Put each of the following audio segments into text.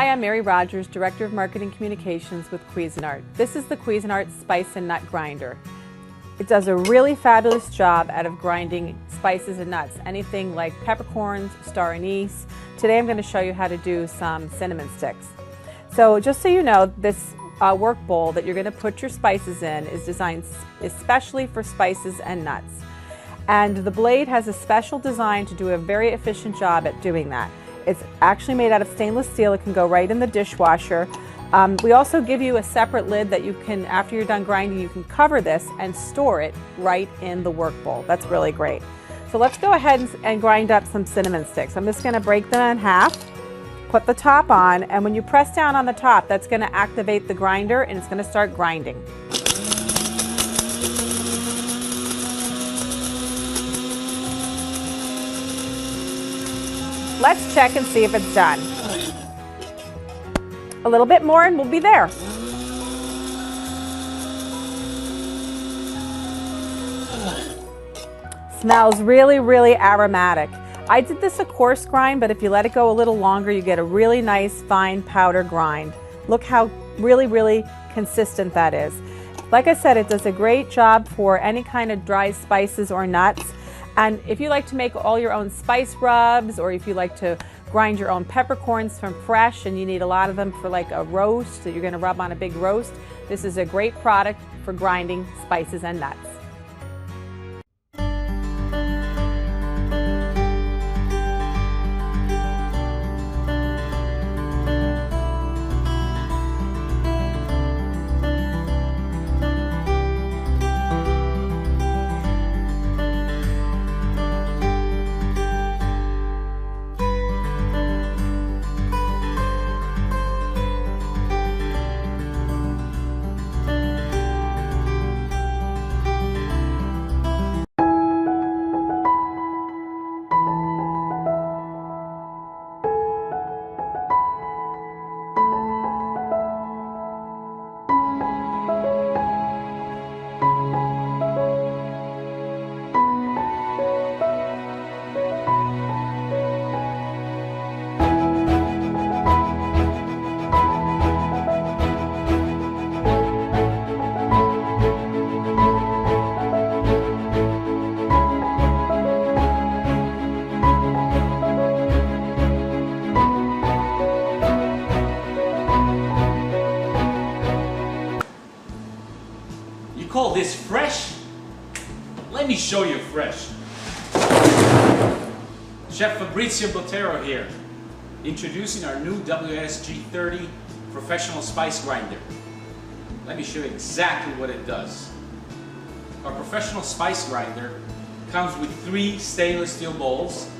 Hi, I'm Mary Rogers, Director of Marketing Communications with Cuisinart. This is the Cuisinart Spice and Nut Grinder. It does a really fabulous job out of grinding spices and nuts, anything like peppercorns, star anise. Today I'm going to show you how to do some cinnamon sticks. So just so you know, this work bowl that you're going to put your spices in is designed especially for spices and nuts. And the blade has a special design to do a very efficient job at doing that. It's actually made out of stainless steel. It can go right in the dishwasher. We also give you a separate lid that you can, after you're done grinding, you can cover this and store it right in the work bowl. That's really great. So let's go ahead and grind up some cinnamon sticks. I'm just going to break them in half, put the top on, and when you press down on the top, that's going to activate the grinder and it's going to start grinding. Let's check and see if it's done. A little bit more and we'll be there. Smells really, really aromatic. I did this a coarse grind, but if you let it go a little longer, you get a really nice fine powder grind. Look how really, really consistent that is. Like I said, it does a great job for any kind of dry spices or nuts. And if you like to make all your own spice rubs, or if you like to grind your own peppercorns from fresh and you need a lot of them for like a roast that you're going to rub on a big roast, this is a great product for grinding spices and nuts. Call this fresh? Let me show you fresh. Chef Fabrizio Botero here, introducing our new WSG30 professional spice grinder. Let me show you exactly what it does. Our professional spice grinder comes with 3 stainless steel bowls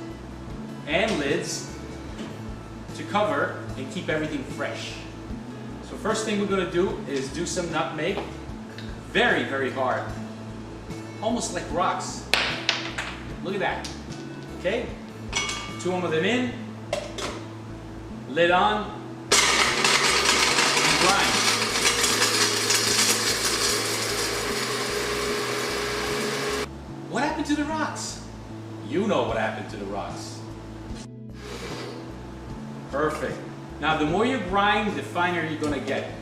and lids to cover and keep everything fresh. So first thing we're going to do is do some nutmeg. Very, very hard. Almost like rocks. Look at that. Okay? 2 of them in. Lid on. And grind. What happened to the rocks? You know what happened to the rocks. Perfect. Now the more you grind, the finer you're going to get.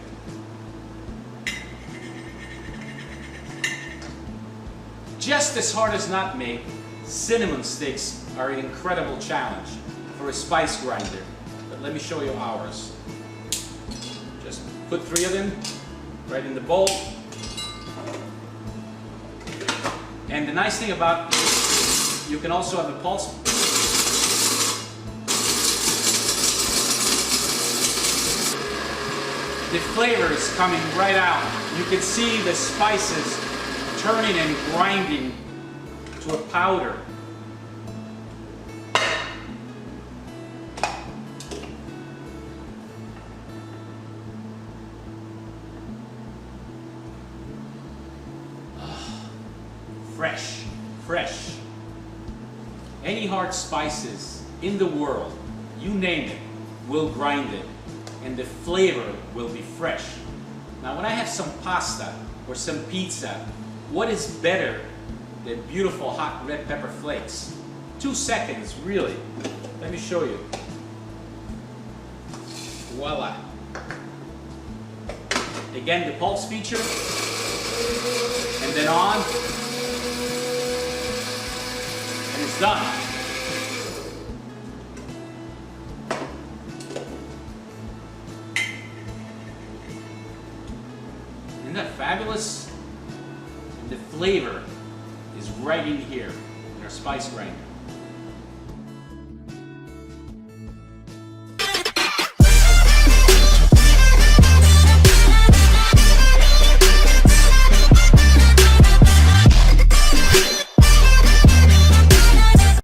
Just as hard as nutmeg, cinnamon sticks are an incredible challenge for a spice grinder. But let me show you ours. Just put 3 of them right in the bowl. And the nice thing about this, you can also have a pulse. The flavor is coming right out. You can see the spices turning and grinding to a powder. Fresh, fresh. Any hard spices in the world, you name it, we'll grind it, and the flavor will be fresh. Now when I have some pasta or some pizza, what is better than beautiful hot red pepper flakes? 2 seconds, really. Let me show you. Voila. Again, the pulse feature, and then on, and it's done. Isn't that fabulous? And the flavor is right in here in our spice grinder.